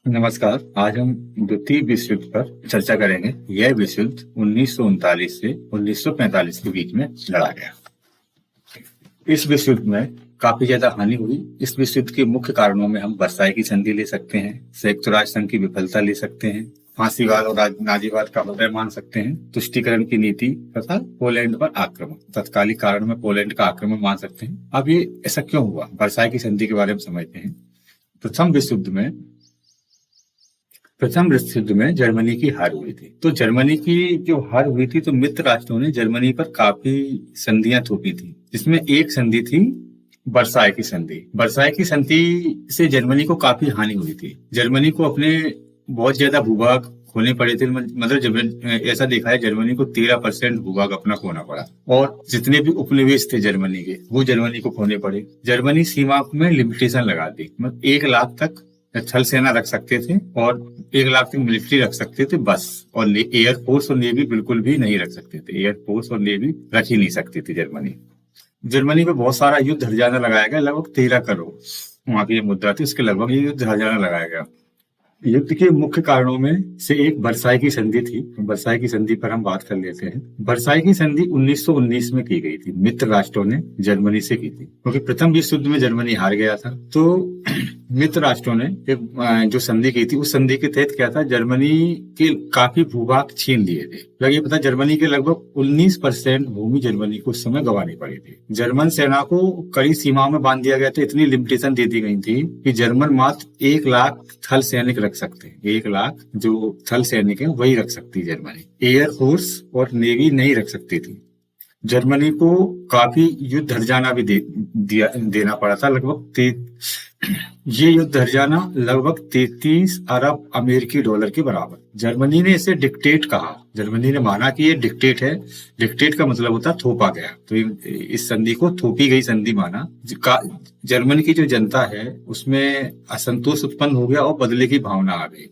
नमस्कार। आज हम द्वितीय विश्व युद्ध पर चर्चा करेंगे। यह विश्व युद्ध 1939 से 1945 के बीच में लड़ा गया। इस विश्व युद्ध में काफी ज्यादा हानि हुई। इस विश्व युद्ध के मुख्य कारणों में हम वर्साई की संधि ले सकते हैं, संयुक्त राष्ट्र संघ की विफलता ले सकते हैं, फांसीवाद और नाजीवाद का उदय मान सकते हैं, तुष्टीकरण की नीति तथा पोलैंड पर आक्रमण, तत्कालिक कारण में पोलैंड का आक्रमण मान सकते हैं। अब ये ऐसा क्यों हुआ, वर्साई की संधि के बारे में समझते हैं। प्रथम विश्व युद्ध में जर्मनी की हार हुई थी। तो जर्मनी की जो हार हुई थी, तो मित्र राष्ट्रों ने जर्मनी पर काफी संधियां थोपी थी, जिसमें एक संधि थी वर्साई की संधि। वर्साई की संधि से जर्मनी को काफी हानि हुई थी। जर्मनी को अपने बहुत ज्यादा भूभाग खोने पड़े थे। मतलब ऐसा देखा है, जर्मनी को 13% भूभाग अपना खोना पड़ा, और जितने भी उपनिवेश थे जर्मनी के, वो जर्मनी को खोने पड़े। जर्मनी सीमा में लिमिटेशन लगा दी। मतलब 1 लाख तक थल सेना रख सकते थे और 1 लाख तक मिलिट्री रख सकते थे बस। और एयरफोर्स और नेवी बिल्कुल भी नहीं रख सकते थे। एयरफोर्स और नेवी रख ही नहीं सकती थी जर्मनी पे बहुत सारा युद्ध हर्जाना लगाया गया। लगभग 13 करोड़ वहां की मुद्रा थी, उसके लगभग ये युद्ध हर्जाना लगाया गया। युद्ध के मुख्य कारणों में से एक वर्साई की संधि थी। वर्साई की संधि पर हम बात कर लेते हैं। वर्साई की संधि 1919 में की गई थी। मित्र राष्ट्रों ने जर्मनी से की थी, क्योंकि प्रथम विश्व युद्ध में जर्मनी हार गया था। तो मित्र राष्ट्रों ने एक जो संधि की थी, उस संधि के तहत क्या था, जर्मनी के काफी भूभाग छीन लिए थे। लगे पता, जर्मनी के लगभग 19% भूमि जर्मनी को उस समय गंवानी पड़ी थी। जर्मन सेना को कड़ी सीमाओं में बांध दिया गया था। इतनी लिमिटेशन दे दी गई थी कि जर्मन मात्र 1 लाख थल सैनिक रख सकते हैं। 1 लाख जो थल सैनिक है वही रख सकती है जर्मनी। एयरफोर्स और नेवी नहीं रख सकती थी। जर्मनी को काफी युद्ध हर्जाना भी देना पड़ा था। ये युद्ध हर्जाना लगभग 33 अरब अमेरिकी डॉलर के बराबर। जर्मनी ने इसे डिक्टेट कहा। जर्मनी ने माना कि ये डिक्टेट है। डिक्टेट का मतलब होता थोपा गया, तो इस संधि को थोपी गई संधि माना। जर्मनी की जो जनता है उसमें असंतोष उत्पन्न हो गया और बदले की भावना आ गई,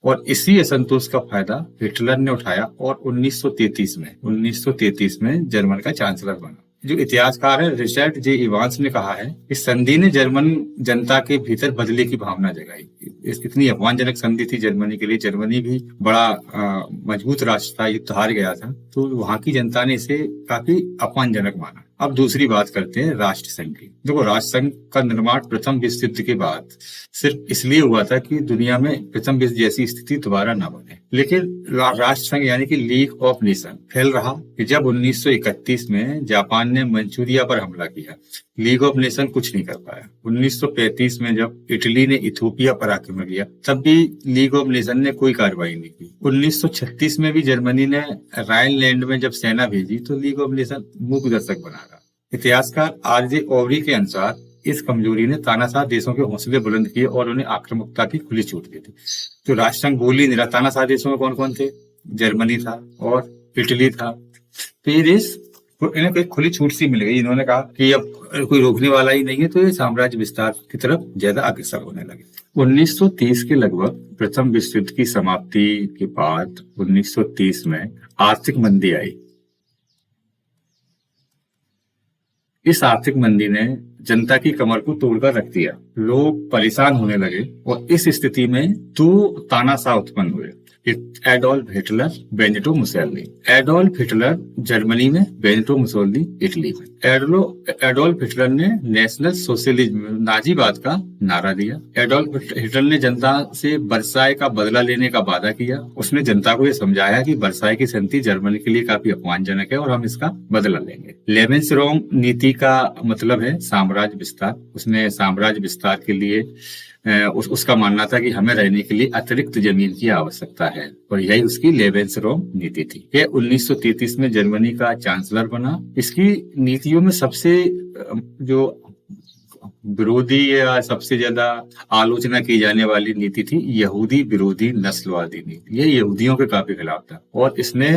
और इसी असंतोष का फायदा हिटलर ने उठाया और 1933 में जर्मन का चांसलर बना। जो इतिहासकार है रिचर्ड जे इवांस ने कहा है, इस संधि ने जर्मन जनता के भीतर बदले की भावना जगाई। इतनी अपमानजनक संधि थी जर्मनी के लिए। जर्मनी भी बड़ा मजबूत राष्ट्र था, युद्ध हार गया था, तो वहां की जनता ने इसे काफी अपमानजनक माना। अब दूसरी बात करते हैं राष्ट्र संघ की। देखो, राष्ट्र संघ का निर्माण प्रथम विश्व युद्ध के बाद सिर्फ इसलिए हुआ था कि दुनिया में प्रथम विश्व जैसी स्थिति दोबारा न बने। लेकिन राष्ट्र संघ यानी कि लीग ऑफ नेशन फैल रहा कि जब 1931 में जापान ने मंचूरिया पर हमला किया, लीग ऑफ नेशन कुछ नहीं कर पाया। 1935 में जब इटली ने इथोपिया पर आक्रमण किया, तब भी लीग ऑफ नेशन ने कोई कार्रवाई नहीं की। 1936 में भी जर्मनी ने राइनलैंड में जब सेना भेजी, तो लीग ऑफ नेशन मूक दर्शक बना रहा। इतिहासकार आरजे ओवरी के अनुसार इस कमजोरी ने तानाशाह देशों के हौसले बुलंद किए और उन्हें आक्रामकता की खुली छूट दी थी। तो राष्ट्रसंघ बोल ही नहीं रहा। तानाशाह देशों में कौन कौन थे? जर्मनी था और इटली था। तो ये देश इन्हें एक खुली छूट सी मिल गई। इन्होंने कहा कि अब कोई रोकने वाला ही नहीं है, तो ये साम्राज्य विस्तार की तरफ ज्यादा अग्रसर होने लगे। 1930 के लगभग प्रथम विश्व युद्ध की समाप्ति के बाद 1930 में आर्थिक मंदी आई। इस आर्थिक मंदी ने जनता की कमर को तोड़कर रख दिया। लोग परेशान होने लगे, और इस स्थिति में 2 तानाशाह उत्पन्न हुए, Adolf Hitler, Benito Mussolini. Adolf Hitler Germany में, बेनिटो मुसोलिनी इटली में। एडोल्फ हिटलर ने नेशनल सोशलिज्म, नाजीवाद का नारा दिया। एडोल्फ हिटलर ने जनता से वर्साई का बदला लेने का वादा किया। उसने जनता को यह समझाया कि वर्साई की संधि जर्मनी के लिए काफी अपमानजनक है और हम इसका बदला लेंगे। लेवेंसरोम नीति का मतलब है साम्राज्य विस्तार। उसने साम्राज्य विस्तार के लिए उसका मानना था कि हमें रहने के लिए अतिरिक्त जमीन की आवश्यकता है, और यही उसकी लेवेंसरोम नीति थी। यह 1933 में जर्मनी का चांसलर बना। इसकी नीतियों में सबसे जो विरोधी या सबसे ज्यादा आलोचना की जाने वाली नीति थी यहूदी विरोधी नस्लवादी नीति। यह यहूदियों के काफी खिलाफ था, और इसने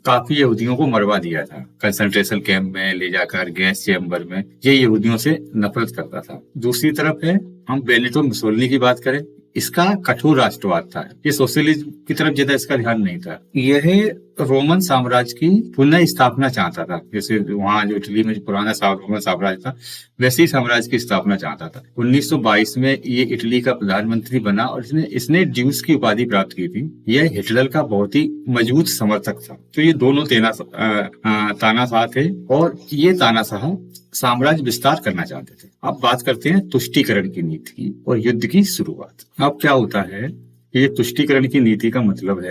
काफी यहूदियों को मरवा दिया था। कंसंट्रेशन कैंप में ले जाकर, गैस चैम्बर में। ये यहूदियों से नफरत करता था। दूसरी तरफ है, हम बेनिटो मुसोलिनी की बात करें। इसका कठोर राष्ट्रवाद था। ये सोशलिज्म की तरफ ज्यादा इसका ध्यान नहीं था। यह रोमन साम्राज्य की पुनः स्थापना चाहता था, जैसे वहां जो इटली में जो पुराना रोमन साम्राज्य था वैसे ही साम्राज्य की स्थापना चाहता था। 1922 में ये इटली का प्रधानमंत्री बना और इसने ड्यूस की उपाधि प्राप्त की थी। यह हिटलर का बहुत ही मजबूत समर्थक था। तो ये दोनों तानाशाह थे और ये तानाशाह साम्राज्य विस्तार करना चाहते थे। अब बात करते हैं तुष्टीकरण की नीति की और युद्ध की शुरुआत। अब क्या होता है, ये तुष्टीकरण की नीति का मतलब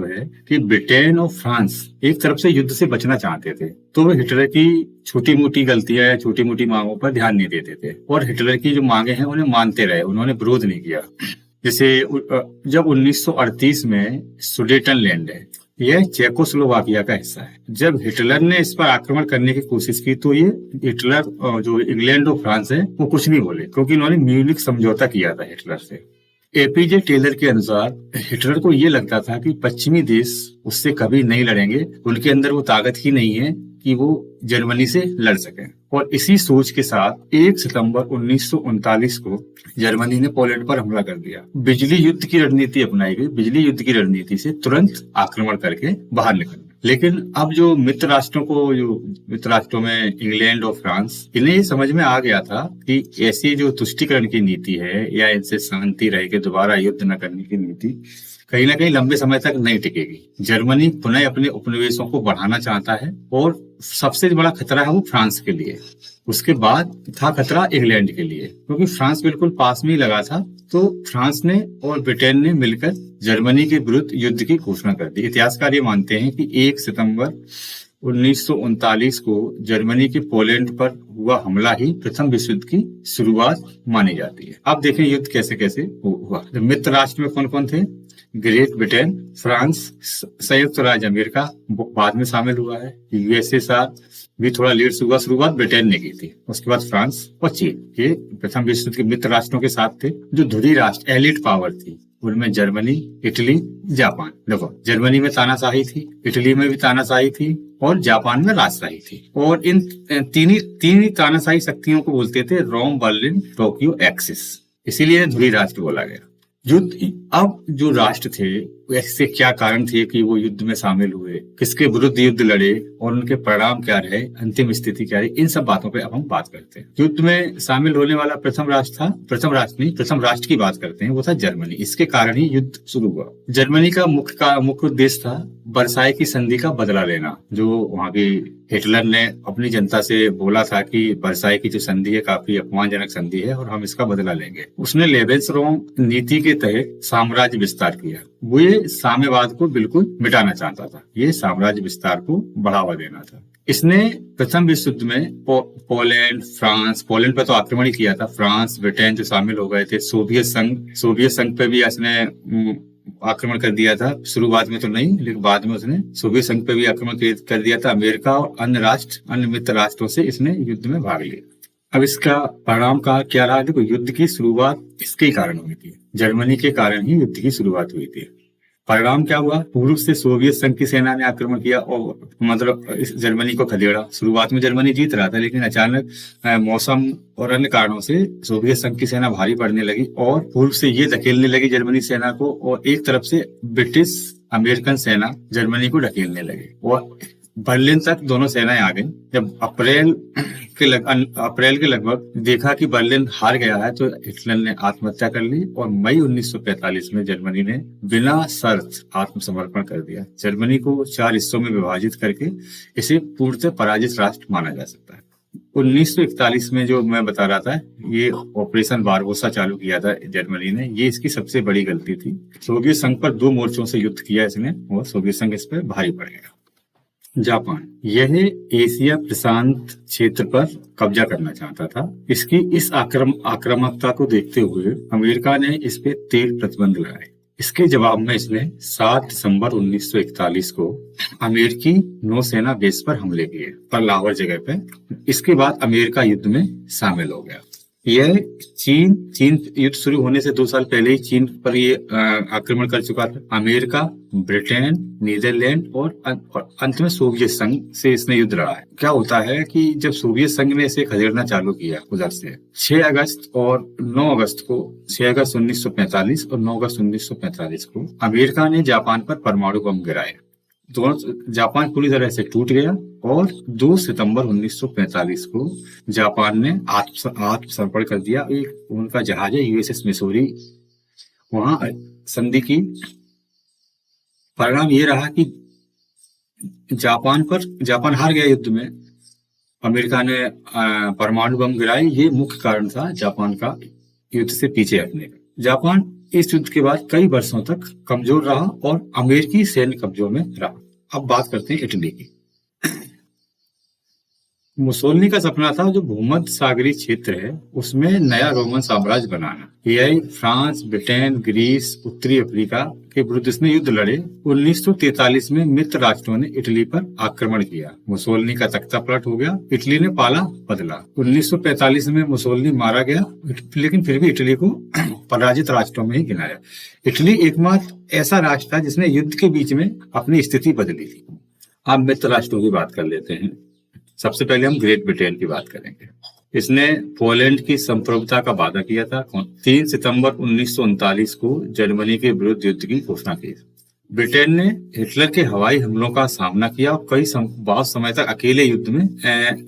है कि ब्रिटेन और फ्रांस एक तरफ से युद्ध से बचना चाहते थे, तो वे हिटलर की छोटी मोटी गलतियां या छोटी मोटी मांगों पर ध्यान नहीं देते थे और हिटलर की जो मांगे हैं उन्हें मानते रहे, उन्होंने विरोध नहीं किया। जैसे जब 1938 में सुडेटनलैंड है, यह चेकोस्लोवाकिया का हिस्सा है। जब हिटलर ने इस पर आक्रमण करने की कोशिश की तो ये हिटलर जो इंग्लैंड और फ्रांस है वो कुछ नहीं बोले, क्योंकि इन्होंने म्यूनिख समझौता किया था हिटलर से। एपीजे टेलर के अनुसार हिटलर को ये लगता था कि पश्चिमी देश उससे कभी नहीं लड़ेंगे, उनके अंदर वो ताकत ही नहीं है कि वो जर्मनी से लड़ सके। और इसी सोच के साथ 1 सितंबर 1939 को जर्मनी ने पोलैंड पर हमला कर दिया। बिजली युद्ध की रणनीति अपनाई गई। बिजली युद्ध की रणनीति से तुरंत आक्रमण करके बाहर निकलना। लेकिन अब जो मित्र राष्ट्रों में इंग्लैंड और फ्रांस, इन्हें ये समझ में आ गया था कि ऐसी जो तुष्टीकरण की नीति है या इनसे शांति रह के दोबारा युद्ध न करने की नीति कहीं ना कहीं लंबे समय तक नहीं टिकेगी। जर्मनी पुनः अपने उपनिवेशों को बढ़ाना चाहता है और सबसे बड़ा खतरा है वो फ्रांस के लिए। उसके बाद था खतरा इंग्लैंड के लिए, क्योंकि फ्रांस बिल्कुल पास में ही लगा था। तो फ्रांस ने और ब्रिटेन ने मिलकर जर्मनी के विरुद्ध युद्ध की घोषणा कर दी। इतिहासकार ये मानते हैं कि 1 सितंबर 1939 को जर्मनी के पोलैंड पर हुआ हमला ही प्रथम विश्व युद्ध की शुरुआत मानी जाती है। अब देखें युद्ध कैसे कैसे हुआ। मित्र राष्ट्र में कौन कौन थे? ग्रेट ब्रिटेन, फ्रांस, संयुक्त राज्य अमेरिका बाद में शामिल हुआ है, यूएसएसआर भी थोड़ा लेट से हुआ, शुरुआत ब्रिटेन ने की थी। उसके बाद फ्रांस और चीन, ये प्रथम विश्व युद्ध के मित्र राष्ट्रों के साथ थे। जो धुरी राष्ट्र एलिट पावर थी उनमें जर्मनी, इटली, जापान। देखो, जर्मनी में तानाशाही थी, इटली में भी तानाशाही थी और जापान में राजशाही थी। और इन तीन ही तानाशाही शक्तियों को बोलते थे रोम, बर्लिन, टोक्यो एक्सिस, इसीलिए धुरी राष्ट्र बोला गया। युद्ध, अब जो राष्ट्र थे ऐसे क्या कारण थे कि वो युद्ध में शामिल हुए, किसके विरुद्ध युद्ध लड़े और उनके परिणाम क्या रहे, अंतिम स्थिति क्या रही, इन सब बातों पे अब हम बात करते हैं। युद्ध में शामिल होने वाला प्रथम राष्ट्र की बात करते हैं, वो था जर्मनी। इसके कारण ही युद्ध शुरू हुआ। जर्मनी का मुख्य उद्देश्य था वर्साई की संधि का बदला लेना। जो वहां की हिटलर ने अपनी जनता से बोला था कि वर्साई की जो संधि है काफी अपमानजनक संधि है और हम इसका बदला लेंगे। उसने लेवेंसरोम नीति के तहत साम्राज्य विस्तार किया। वो ये साम्यवाद को बिल्कुल मिटाना चाहता था, ये साम्राज्य विस्तार को बढ़ावा देना था। इसने प्रथम विश्व युद्ध में पोलैंड पर तो आक्रमण ही किया था। फ्रांस, ब्रिटेन जो शामिल हो गए थे, सोवियत संघ पे भी इसने आक्रमण कर दिया था। शुरुआत में तो नहीं, लेकिन बाद में उसने सोवियत संघ पे भी आक्रमण कर दिया था। अमेरिका और अन्य मित्र राष्ट्रों से इसने युद्ध में भाग लिया। अब इसका परिणाम का क्या रहा? देखो, युद्ध की शुरुआत इसके कारण हुई थी, जर्मनी के कारण ही युद्ध की शुरुआत हुई थी। परिणाम क्या हुआ? पूर्व से सोवियत संघ की सेना ने आक्रमण किया और मतलब इस जर्मनी को खदेड़ा। शुरुआत में जर्मनी जीत रहा था, लेकिन अचानक मौसम और अन्य कारणों से सोवियत संघ की सेना भारी पड़ने लगी और पूर्व से ये धकेलने लगी जर्मनी सेना को, और एक तरफ से ब्रिटिश अमेरिकन सेना जर्मनी को ढकेलने लगे और बर्लिन तक दोनों सेनाएं आ गई। जब अप्रैल के लगभग देखा कि बर्लिन हार गया है तो हिटलर ने आत्महत्या कर ली और मई 1945 में जर्मनी ने बिना शर्त आत्मसमर्पण कर दिया। जर्मनी को 4 हिस्सों में विभाजित करके इसे पूर्णतः पराजित राष्ट्र माना जा सकता है। 1941 में जो मैं बता रहा था, ये ऑपरेशन बारबोसा चालू किया था जर्मनी ने, ये इसकी सबसे बड़ी गलती थी। सोवियत संघ पर 2 मोर्चों से युद्ध किया इसने और सोवियत संघ इस पर भारी पड़ गया। जापान, यह एशिया प्रशांत क्षेत्र पर कब्जा करना चाहता था। इसकी इस आक्रामकता को देखते हुए अमेरिका ने इस पे 13 प्रतिबंध लगाए। इसके जवाब में इसने 7 दिसंबर 1941 को अमेरिकी नौसेना बेस पर हमले किए, पर्ल हार्बर जगह पे। इसके बाद अमेरिका युद्ध में शामिल हो गया। यह चीन चीन युद्ध शुरू होने से 2 साल पहले ही चीन पर ये आक्रमण कर चुका था। अमेरिका, ब्रिटेन, नीदरलैंड और अंत में सोवियत संघ से इसने युद्ध लड़ा है। क्या होता है कि जब सोवियत संघ ने इसे खदेड़ना चालू किया उधर से 6 अगस्त और 9 अगस्त को 6 अगस्त 1945 और 9 अगस्त 1945 को अमेरिका ने जापान पर परमाणु बम गिराए। दोनों जापान पूरी तरह से टूट गया और 2 सितंबर 1945 को जापान ने आत्मसमर्पण कर दिया। एक उनका जहाज है यूएसएस मिसूरी, वहां संधि की। परिणाम ये रहा कि जापान हार गया युद्ध में। अमेरिका ने परमाणु बम गिराए, ये मुख्य कारण था जापान का युद्ध से पीछे हटने का। जापान इस युद्ध के बाद कई वर्षों तक कमजोर रहा और अमेरिकी सैन्य कब्जों में रहा। अब बात करते हैं इटली की। मुसोलिनी का सपना था जो भूमध्य सागरीय क्षेत्र है उसमें नया रोमन साम्राज्य बनाना। यही फ्रांस, ब्रिटेन, ग्रीस, उत्तरी अफ्रीका के विरुद्ध इसने युद्ध लड़े। 1943 में मित्र राष्ट्रों ने इटली पर आक्रमण किया। मुसोलिनी का तख्ता पलट हो गया, इटली ने पाला बदला। 1945 में मुसोलिनी मारा गया, लेकिन फिर भी इटली को पराजित राष्ट्रों में ही गिनाया। इटली एकमात्र ऐसा राष्ट्र था जिसने युद्ध के बीच में अपनी स्थिति बदली थी। अब मित्र राष्ट्रों की बात कर लेते हैं। सबसे पहले हम ग्रेट ब्रिटेन की बात करेंगे। इसने पोलैंड की संप्रभुता का वादा किया था। 3 सितंबर 1939 को जर्मनी के विरुद्ध युद्ध की घोषणा की। ब्रिटेन ने हिटलर के हवाई हमलों का सामना किया और बहुत समय तक अकेले युद्ध में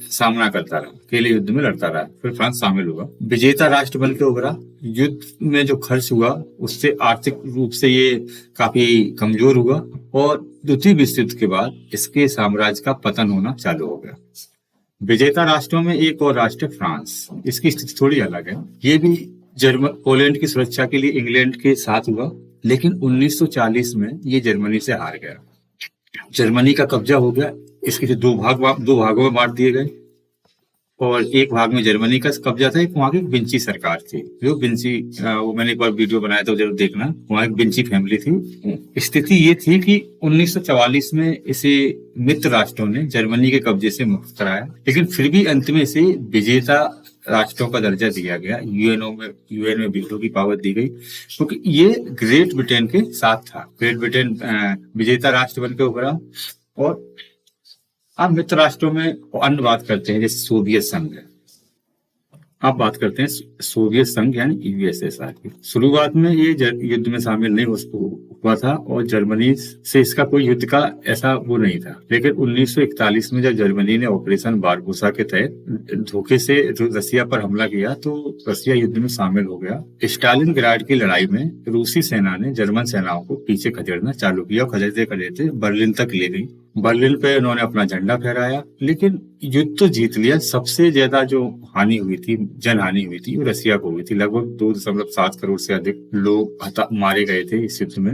सामना करता रहा, अकेले युद्ध में लड़ता रहा। फिर फ्रांस शामिल हुआ, विजेता राष्ट्र बन के उभरा। युद्ध में जो खर्च हुआ उससे आर्थिक रूप से ये काफी कमजोर हुआ और द्वितीय विश्व युद्ध के बाद इसके साम्राज्य का पतन होना चालू हो गया। विजेता राष्ट्रों में एक और राष्ट्र फ्रांस, इसकी स्थिति थोड़ी अलग है। ये भी पोलैंड की सुरक्षा के लिए इंग्लैंड के साथ हुआ, लेकिन 1940 में ये जर्मनी से हार गया। जर्मनी का कब्जा हो गया। इसके 2 भागों में बांट दिए गए और एक भाग में जर्मनी का कब्जा था, एक वहां की विंची सरकार थी। जो विंची, वो मैंने एक बार वीडियो बनाया था, जरूर देखना। वहां एक विंची फैमिली थी। स्थिति ये थी कि 1944 में इसे मित्र राष्ट्रों ने जर्मनी के कब्जे से मुक्त कराया, लेकिन फिर भी अंत में इसे विजेता राष्ट्रों का दर्जा दिया गया। यूएन में वीटो की पावर दी गई, क्योंकि ये ग्रेट ब्रिटेन के साथ था। ग्रेट ब्रिटेन विजेता राष्ट्र बन के उभरा। और अब मित्र राष्ट्रों में अन्य बात करते हैं, जैसे सोवियत संघ है। अब बात करते हैं सोवियत संघ यानी यूएसएसआर की। शुरुआत में ये युद्ध में शामिल नहीं हुआ था और जर्मनी से इसका कोई युद्ध का ऐसा वो नहीं था। लेकिन 1941 में जब जर्मनी ने ऑपरेशन बारबोसा के तहत धोखे से रसिया पर हमला किया तो रसिया युद्ध में शामिल हो गया। स्टालिनग्राड की लड़ाई में रूसी सेना ने जर्मन सेनाओं को पीछे खदेड़ना चालू किया। खदेड़ते खदेड़ते बर्लिन तक ले गई। बर्लिन पे उन्होंने अपना झंडा फहराया, लेकिन युद्ध तो जीत लिया। सबसे ज्यादा जो हानि हुई थी, जनहानि हुई थी, वो रसिया को हुई थी। लगभग 2.7 करोड़ से अधिक लोग मारे गए थे इस युद्ध में।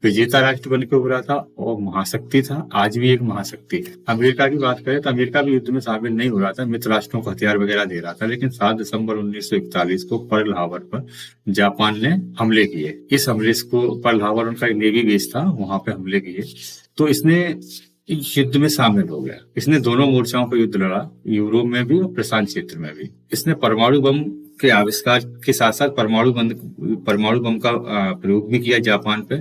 विजेता राष्ट्र बन के उभरा था और महाशक्ति था, आज भी एक महाशक्ति है। अमेरिका की बात करें तो अमेरिका भी युद्ध में शामिल नहीं हो रहा था, मित्र राष्ट्रों को हथियार वगैरह दे रहा था। लेकिन 7 दिसंबर 1941 को पर्ल हार्बर पर जापान ने हमले किए। इस हमले को, पर्ल हार्बर उनका एक नेवी बेस था, वहां पे हमले किए तो इसने युद्ध में शामिल हो गया। इसने दोनों मोर्चाओं पर युद्ध लड़ा, यूरोप में भी और प्रशांत क्षेत्र में भी। इसने परमाणु बम के आविष्कार के साथ साथ परमाणु बम का प्रयोग भी किया जापान पे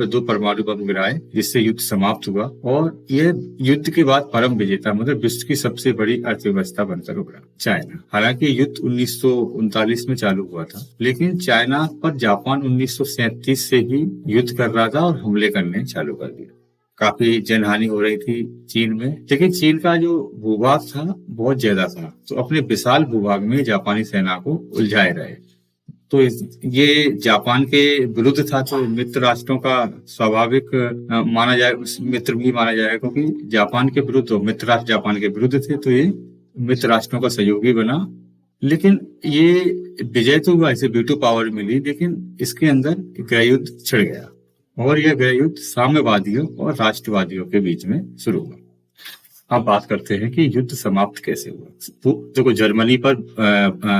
2 परमाणु बम गिराए, जिससे युद्ध समाप्त हुआ। और यह युद्ध के बाद परम विजेता, मतलब विश्व की सबसे बड़ी अर्थव्यवस्था बनकर उभरा चाइना। हालांकि युद्ध 1939 में चालू हुआ था, लेकिन चाइना पर जापान 1937 से ही युद्ध कर रहा था और हमले करने चालू कर दिया। काफी जनहानि हो रही थी चीन में, लेकिन चीन का जो भूभाग था बहुत ज्यादा था, तो अपने विशाल भूभाग में जापानी सेना को उलझाए रहे। तो ये जापान के विरुद्ध था, तो मित्र राष्ट्रों का स्वाभाविक माना जाए, मित्र भी माना जाएगा, क्योंकि जापान के विरुद्ध, मित्र राष्ट्र जापान के विरुद्ध थे, तो ये मित्र राष्ट्रों का सहयोगी बना। लेकिन ये विजय तो हुआ, इसे वीटो पावर मिली, लेकिन इसके अंदर गृहयुद्ध छिड़ गया और यह गृहयुद्ध साम्यवादियों और राष्ट्रवादियों के बीच में शुरू हुआ। अब बात करते हैं कि युद्ध समाप्त कैसे हुआ। तो देखो, जर्मनी पर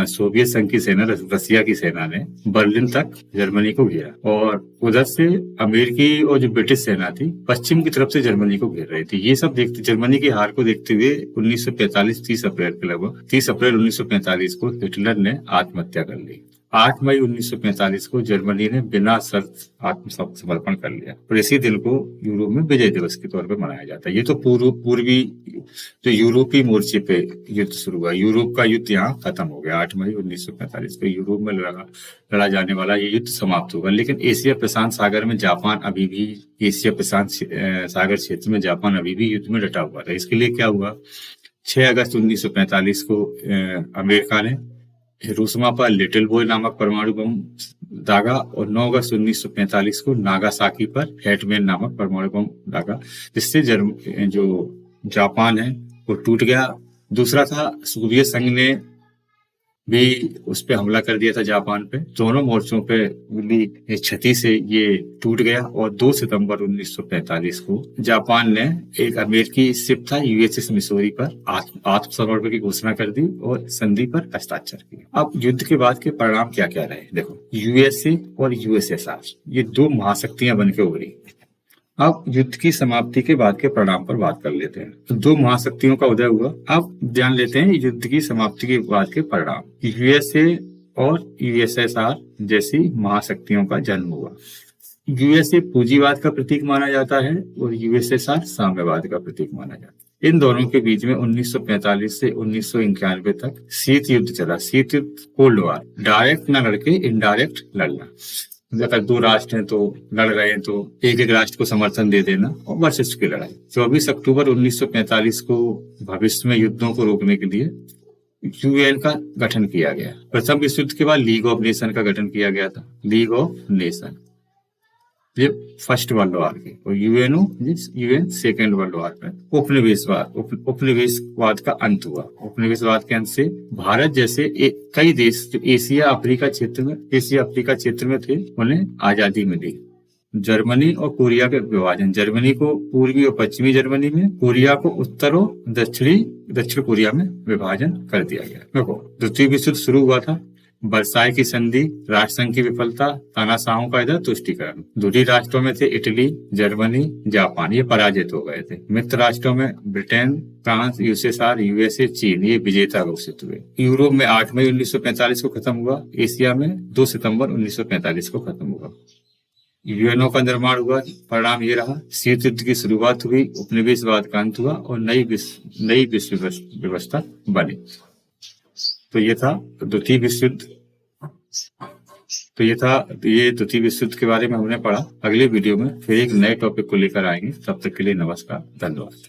सोवियत संघ की सेना, रसिया की सेना ने बर्लिन तक जर्मनी को घेरा, और उधर से अमेरिकी और जो ब्रिटिश सेना थी पश्चिम की तरफ से जर्मनी को घेर रही थी। ये सब देखते, जर्मनी की हार को देखते हुए 1945 30 अप्रैल के लगभग 30 अप्रैल 1945 को हिटलर ने आत्महत्या कर ली। 8 मई 1945 को जर्मनी ने बिना शर्त आत्मसमर्पण कर लिया, और इसी दिन को यूरोप में विजय दिवस के तौर पर मनाया जाता है। ये तो पूर्वी जो यूरोपीय मोर्चे पे युद्ध शुरू हुआ, यूरोप का युद्ध यहाँ खत्म हो गया। 8 मई 1945 को यूरोप में लड़ा जाने वाला ये युद्ध समाप्त हुआ। लेकिन एशिया प्रशांत सागर में जापान अभी भी, एशिया प्रशांत सागर क्षेत्र में जापान अभी भी युद्ध में डटा हुआ था। इसके लिए क्या हुआ, 6 अगस्त 1945 को अमेरिका ने हिरोशिमा पर लिटिल बॉय नामक परमाणु बम दागा, और 9 अगस्त 1945 को नागासाकी पर हैटमैन नामक परमाणु बम दागा, जिससे जो जापान है वो टूट गया। दूसरा था, सोवियत संघ ने भी उस पर हमला कर दिया था जापान पे। दोनों मोर्चों पे मिली क्षति से ये टूट गया, और 2 सितंबर 1945 को जापान ने एक अमेरिकी शिप था यूएसएस मिसौरी पर आत्मसमर्पण की घोषणा कर दी और संधि पर हस्ताक्षर किया। अब युद्ध के बाद के परिणाम क्या क्या रहे, देखो, यूएसए और यूएसएसआर ये 2 महाशक्तियां बनकर उभरी। अब युद्ध की समाप्ति के बाद के परिणाम पर बात कर लेते हैं। 2 महाशक्तियों का उदय हुआ। अब जान लेते हैं युद्ध की समाप्ति के बाद के परिणाम। यूएसए और यूएसएसआर जैसी महाशक्तियों का जन्म हुआ। यूएसए पूंजीवाद का प्रतीक माना जाता है और यूएसएसआर साम्यवाद का प्रतीक माना जाता है। इन दोनों के बीच में 1945 से 1991 तक शीत युद्ध चला। शीत युद्ध, कोल्ड वॉर, डायरेक्ट न लड़के इनडायरेक्ट लड़ना। अगर 2 राष्ट्र हैं तो लड़ रहे हैं तो एक राष्ट्र को समर्थन दे देना, और वर्चस्व की लड़ाई। 24 अक्टूबर 1945 को भविष्य में युद्धों को रोकने के लिए यूएन का गठन किया गया। प्रथम विश्व युद्ध के बाद लीग ऑफ नेशन का गठन किया गया था। लीग ऑफ नेशन ये फर्स्ट वर्ल्ड वॉर के, और यूएन सेकेंड वर्ल्ड वॉर पे। उपनिवेशवाद का अंत हुआ। उपनिवेशवाद के अंत से भारत जैसे कई देश जो एशिया अफ्रीका क्षेत्र में थे उन्हें आजादी मिली। जर्मनी और कोरिया के विभाजन, जर्मनी को पूर्वी और पश्चिमी जर्मनी में, कोरिया को उत्तर और दक्षिण कोरिया में विभाजन कर दिया गया। देखो, द्वितीय विश्व युद्ध शुरू हुआ था। वर्साय की संधि, राष्ट्रसंघ की विफलता, तानाशाहों का इधर तुष्टीकरण। दूसरी राष्ट्रों में थे इटली, जर्मनी, जापान, ये पराजित हो गए थे। मित्र राष्ट्रों में ब्रिटेन, फ्रांस, यूएसएसआर, यूएसए, चीन, ये विजेता घोषित हुए। यूरोप में 8 मई 1945 को खत्म हुआ। एशिया में 2 सितंबर 1945 को खत्म हुआ। यूएनओ का निर्माण हुआ। परिणाम ये रहा, शीत युद्ध की शुरुआत हुई, उपनिवेशवाद का अंत हुआ, और नई विश्व व्यवस्था बनी। तो ये था द्वितीय विश्व युद्ध। ये द्वितीय विश्व युद्ध के बारे में हमने पढ़ा। अगले वीडियो में फिर एक नए टॉपिक को लेकर आएंगे। तब तक के लिए नमस्कार, धन्यवाद।